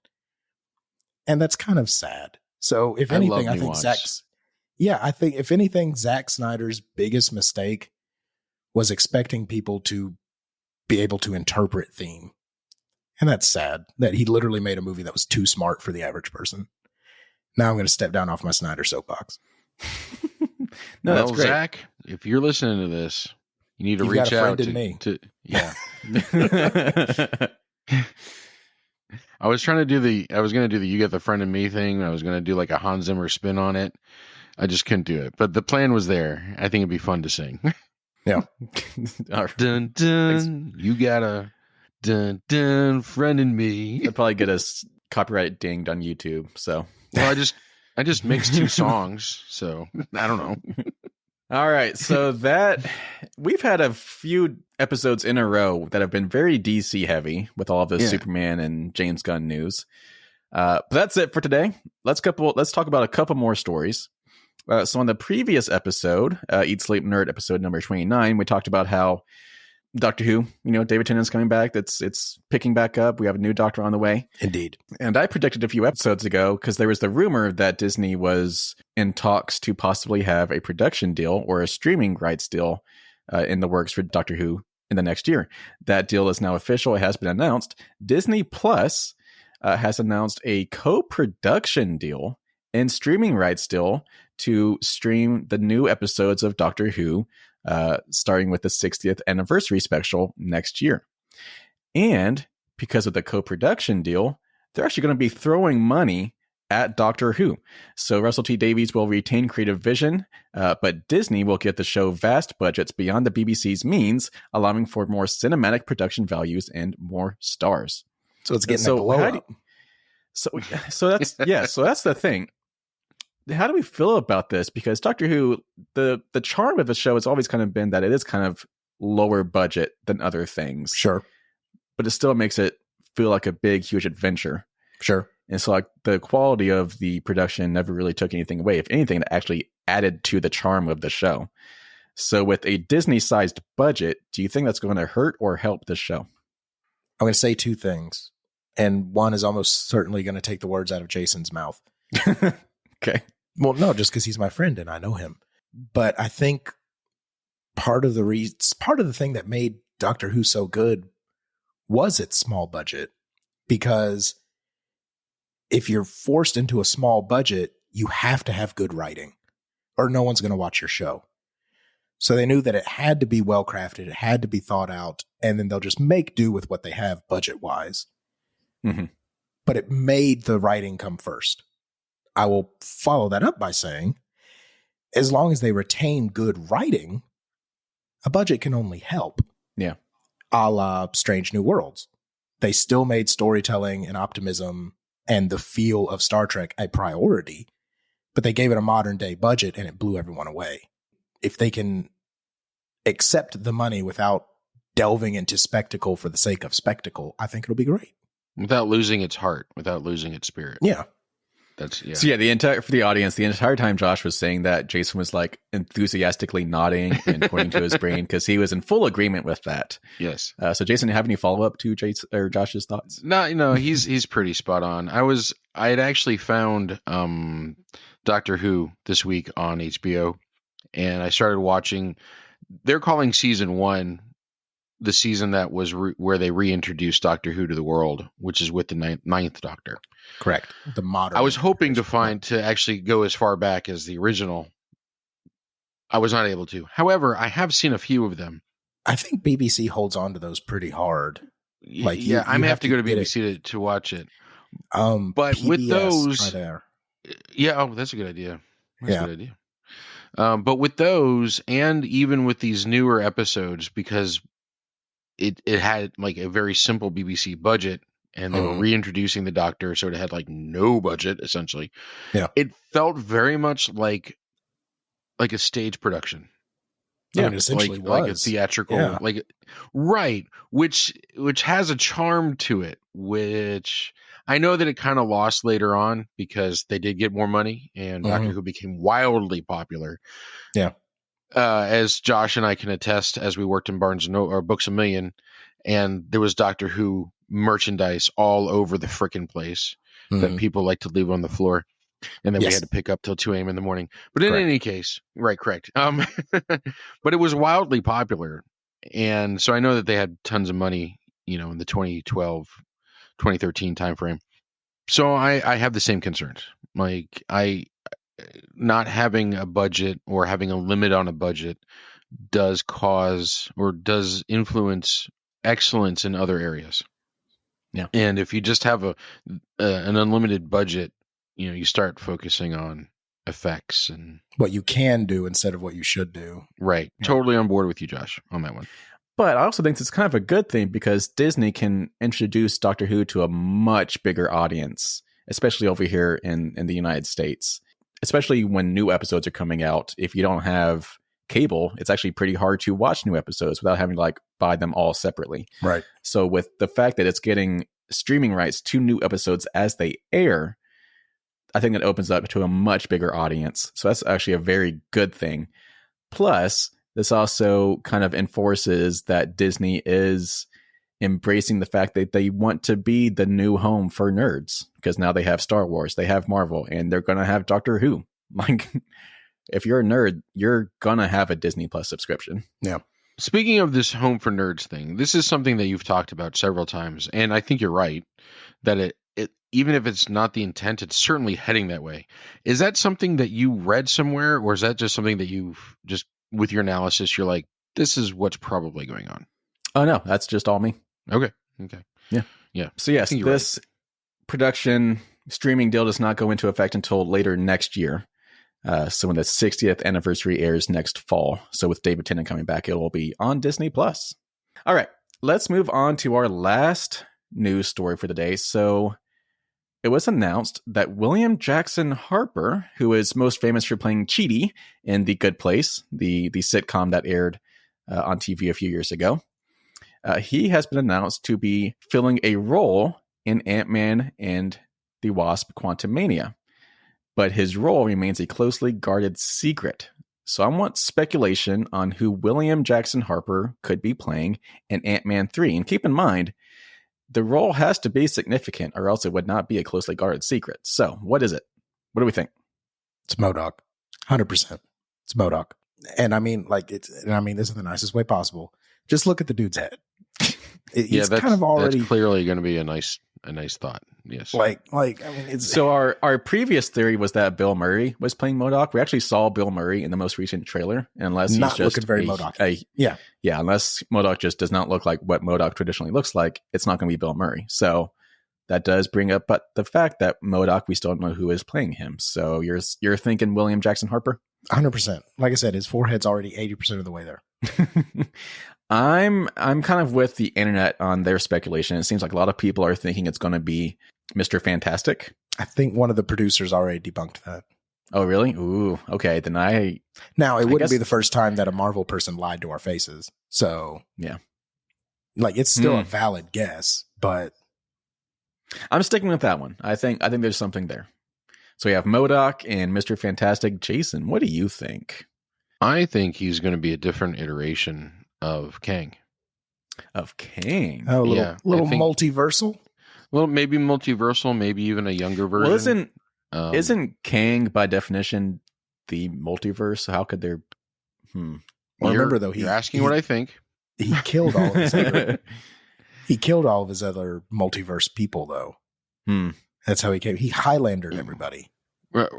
And that's kind of sad. So if anything, I think if anything, Zack Snyder's biggest mistake was expecting people to be able to interpret theme. And that's sad that he literally made a movie that was too smart for the average person. Now I'm going to step down off my Snyder soapbox. No, well, that's great. Zach, if you're listening to this, you need to reach out to me. Yeah. I was going to do the you get the friend of me thing. I was going to do like a Hans Zimmer spin on it. I just couldn't do it. But the plan was there. I think it'd be fun to sing. Yeah. Dun, dun, you got a dun, dun, friend in me. They'll probably get us copyright dinged on YouTube. So, well, I just mixed 2 songs, so I don't know. All right, so that we've had a few episodes in a row that have been very DC heavy with all of the Superman and James Gunn news. But that's it for today. Let's talk about a couple more stories. So on the previous episode, Eat Sleep Nerd episode number 29, we talked about how Doctor Who, David Tennant's coming back. It's picking back up. We have a new Doctor on the way. Indeed. And I predicted a few episodes ago, because there was the rumor that Disney was in talks to possibly have a production deal or a streaming rights deal in the works for Doctor Who in the next year. That deal is now official. It has been announced. Disney Plus has announced a co-production deal and streaming rights deal to stream the new episodes of Doctor Who, starting with the 60th anniversary special next year. And because of the co-production deal, they're actually going to be throwing money at Doctor Who. So Russell T Davies will retain creative vision, but Disney will give the show vast budgets beyond the BBC's means, allowing for more cinematic production values and more stars. So it's getting a glow up. So that's So that's the thing. How do we feel about this? Because Doctor Who, the charm of the show has always kind of been that it is kind of lower budget than other things. Sure. But it still makes it feel like a big, huge adventure. Sure. And so like the quality of the production never really took anything away. If anything, it actually added to the charm of the show. So with a Disney-sized budget, do you think that's going to hurt or help this show? I'm going to say two things. And one is almost certainly going to take the words out of Jason's mouth. Okay. Well, no, just because he's my friend and I know him. But I think part of the thing that made Doctor Who so good was its small budget. Because if you're forced into a small budget, you have to have good writing or no one's going to watch your show. So they knew that it had to be well crafted. It had to be thought out. And then they'll just make do with what they have budget wise. Mm-hmm. But it made the writing come first. I will follow that up by saying, as long as they retain good writing, a budget can only help. Yeah. A la Strange New Worlds. They still made storytelling and optimism and the feel of Star Trek a priority, but they gave it a modern day budget and it blew everyone away. If they can accept the money without delving into spectacle for the sake of spectacle, I think it'll be great. Without losing its heart, without losing its spirit. Yeah. So for the audience, the entire time Josh was saying that, Jason was like enthusiastically nodding and pointing to his brain because he was in full agreement with that. Yes. So Jason, you have any follow up to Josh's thoughts? No, he's pretty spot on. I had actually found Doctor Who this week on HBO, and I started watching. They're calling season 1 the season that was where they reintroduced Doctor Who to the world, which is with the ninth Doctor. Correct. The modern. I was hoping to actually go as far back as the original. I was not able to. However, I have seen a few of them. I think BBC holds on to those pretty hard. Like, I may have to go to BBC to watch it. But PBS, with those, right there. That's a good idea. That's a good idea. But with those, and even with these newer episodes, because it had like a very simple BBC budget, and they were reintroducing the Doctor, so it had like no budget essentially. Yeah, it felt very much like a stage production. Yeah, it essentially was like a theatrical, right, which has a charm to it, which I know that it kind of lost later on because they did get more money and Doctor Who became wildly popular. Yeah. As Josh and I can attest, as we worked in Barnes & Noble or Books A Million, and there was Doctor Who merchandise all over the frickin' place that people like to leave on the floor. And then we had to pick up till 2 a.m. in the morning. But in any case, correct. But it was wildly popular. And so I know that they had tons of money, in the 2012, 2013 timeframe. So I have the same concerns. Like, not having a budget or having a limit on a budget does cause or does influence excellence in other areas. Yeah. And if you just have an unlimited budget, you start focusing on effects and what you can do instead of what you should do. Right. Yeah. Totally on board with you, Josh, on that one. But I also think it's kind of a good thing because Disney can introduce Doctor Who to a much bigger audience, especially over here in the United States, especially when new episodes are coming out. If you don't have cable, it's actually pretty hard to watch new episodes without having to buy them all separately. Right. So with the fact that it's getting streaming rights to new episodes as they air, I think it opens up to a much bigger audience. So that's actually a very good thing. Plus, this also kind of enforces that Disney is embracing the fact that they want to be the new home for nerds, because now they have Star Wars, they have Marvel, and they're going to have Doctor Who. Like, if you're a nerd, you're going to have a Disney Plus subscription. Yeah. Speaking of this home for nerds thing, this is something that you've talked about several times, and I think you're right that it even if it's not the intent, it's certainly heading that way. Is that something that you read somewhere, or is that just something that you've just, with your analysis, you're like, this is what's probably going on? Oh no, that's just all me. Okay. Yeah. So yes, this production streaming deal does not go into effect until later next year. So when the 60th anniversary airs next fall. So with David Tennant coming back, it will be on Disney Plus. All right, let's move on to our last news story for the day. So it was announced that William Jackson Harper, who is most famous for playing Chidi in The Good Place, the sitcom that aired on TV a few years ago, he has been announced to be filling a role in Ant-Man and the Wasp: Quantumania. But his role remains a closely guarded secret. So I want speculation on who William Jackson Harper could be playing in Ant-Man 3. And keep in mind, the role has to be significant or else it would not be a closely guarded secret. So what is it? What do we think? It's MODOK. 100%. It's MODOK. And I mean, this is the nicest way possible. Just look at the dude's head. It's kind of already, that's clearly going to be a nice thought. Yes. Like, I mean, it's so our previous theory was that Bill Murray was playing MODOK. We actually saw Bill Murray in the most recent trailer, unless he's not just looking very MODOK. Yeah. Unless MODOK just does not look like what MODOK traditionally looks like, it's not going to be Bill Murray. So that does bring up, but the fact that MODOK, we still don't know who is playing him. So you're thinking William Jackson Harper? 100%. Like I said, his forehead's already 80% of the way there. I'm kind of with the internet on their speculation. It seems like a lot of people are thinking it's going to be Mr. Fantastic. I think one of the producers already debunked that. Oh, really? Ooh, okay. Then it wouldn't be the first time that a Marvel person lied to our faces. So yeah, like it's still a valid guess, but I'm sticking with that one. I think there's something there. So we have MODOK and Mr. Fantastic. Jason, what do you think? I think he's going to be a different iteration of Kang. Of Kang? Oh, little multiversal? Well, maybe multiversal, maybe even a younger version. Well, isn't Kang by definition the multiverse? So how could there? Well, remember though, you're asking what I think. He killed all of his other. He killed all of his other multiverse people, though. That's how he came. He Highlandered everybody. Right.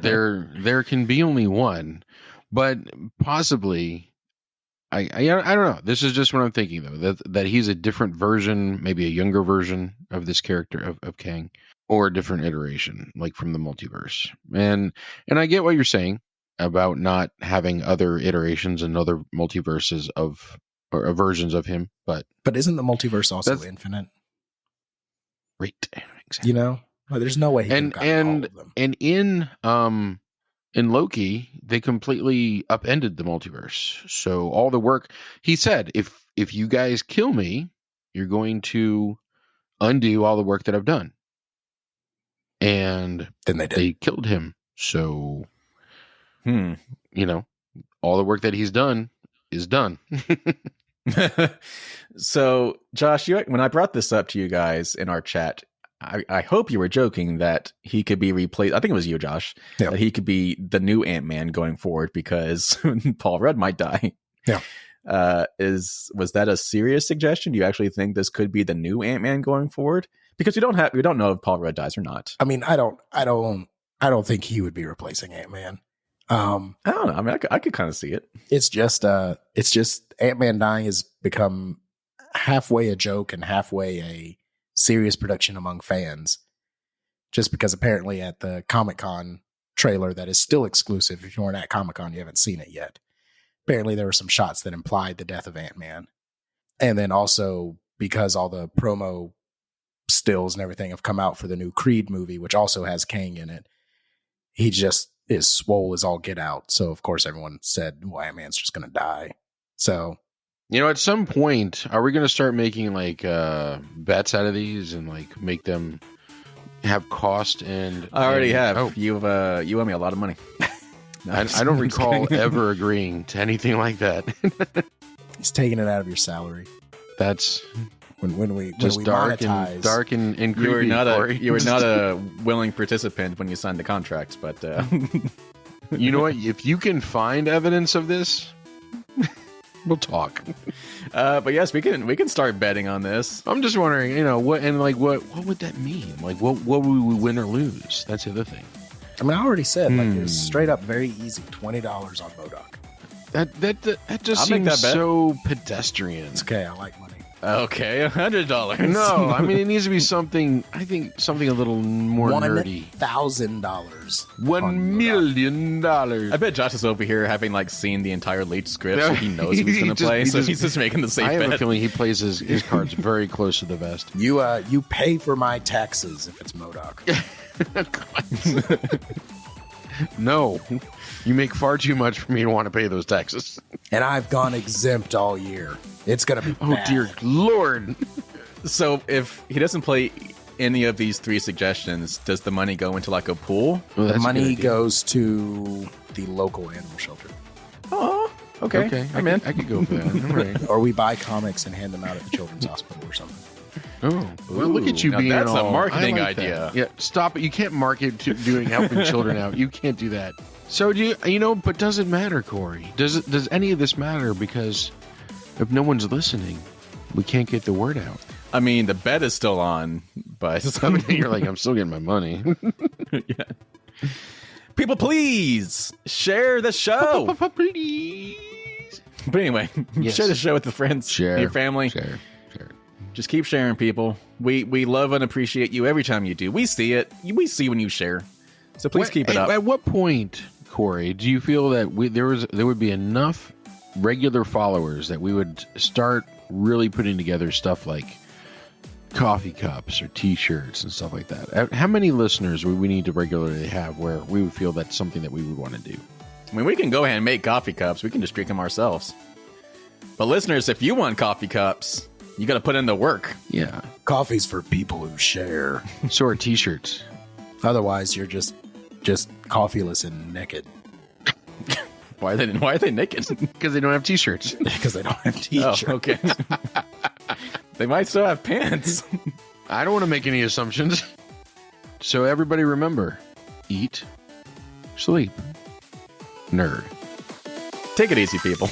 There can be only one, but possibly. I don't know. This is just what I'm thinking, though, that he's a different version, maybe a younger version of this character of Kang, or a different iteration, like from the multiverse. And I get what you're saying about not having other iterations and other multiverses or versions of him, but isn't the multiverse also infinite? Right. Exactly. There's no way he could have gotten all of them. And in Loki, they completely upended the multiverse. So all the work, he said, if you guys kill me, you're going to undo all the work that I've done. And then they did. They killed him. So, all the work that he's done is done. So, Josh, when I brought this up to you guys in our chat, I hope you were joking that he could be replaced. I think it was you, Josh, that he could be the new Ant-Man going forward because Paul Rudd might die. Yeah. Was that a serious suggestion? Do you actually think this could be the new Ant-Man going forward? Because we don't know if Paul Rudd dies or not. I mean, I don't think he would be replacing Ant-Man. I don't know. I mean, I could kind of see it. It's just Ant-Man dying has become halfway a joke and halfway a serious production among fans, just because apparently at the Comic-Con trailer that is still exclusive, if you weren't at Comic-Con, you haven't seen it yet. Apparently there were some shots that implied the death of Ant-Man. And then also because all the promo stills and everything have come out for the new Creed movie, which also has Kang in it, he just is swole as all get out. So of course everyone said, well, Ant-Man's just going to die. So at some point, are we going to start making like bets out of these and like make them have cost? And I already have. Oh. You owe me a lot of money. I don't recall ever agreeing to anything like that. He's taking it out of your salary. That's when we just dark monetize. and dark and creepy. You were not a willing participant when you signed the contract, but you know what? If you can find evidence of this, we'll talk. But yes, we can start betting on this. I'm just wondering, what would that mean? Like, what would we win or lose? That's the other thing. I mean, I already said, like, it's straight up very easy. $20 on MODOK. That just I'll make seems that bet. so pedestrian. It's okay. I like money. Okay, $100. No, I mean, it needs to be something. I think something a little more nerdy. $1,000. $1 million. I bet Josh is over here having like seen the entire late script, so he knows who he's going to play. So he's just making the safe I have bet. a feeling he plays his cards very close to the vest. You pay for my taxes if it's MODOK. No, you make far too much for me to want to pay those taxes. And I've gone exempt all year. It's gonna be bad. Dear Lord. So if he doesn't play any of these three suggestions, does the money go into like a pool? Well, The that's a money good idea. goes to the local animal shelter. Oh, okay. I'm in. I could go for that. All right. Or we buy comics and hand them out at the children's hospital or something. Oh, well, look at you Now being that's a all, marketing I like that. idea. Yeah, stop it. You can't market to helping children out. You can't do that. So but does it matter, Corey? Does any of this matter? Because if no one's listening, we can't get the word out. I mean, the bet is still on, but You're like, I'm still getting my money. yeah. People, please share the show. Please. But anyway, Yes. share the show with the friends, Share. your family. Share. Just keep sharing, people. We love and appreciate you every time you do. We see it. We see when you share. So please keep it up. At what point, Corey, do you feel that there would be enough regular followers that we would start really putting together stuff like coffee cups or T-shirts and stuff like that? How many listeners would we need to regularly have where we would feel that's something that we would want to do? I mean, we can go ahead and make coffee cups. We can just drink them ourselves. But listeners, if you want coffee cups, you got to put in the work. Yeah. Coffee's for people who share. So are T-shirts. Otherwise, you're just coffeeless and naked Why are they naked? Because they don't have T-shirts. because they don't have Oh, T-shirts. okay. They might still have pants. I don't want to make any assumptions. So everybody remember, eat, sleep, nerd. Take it easy, people.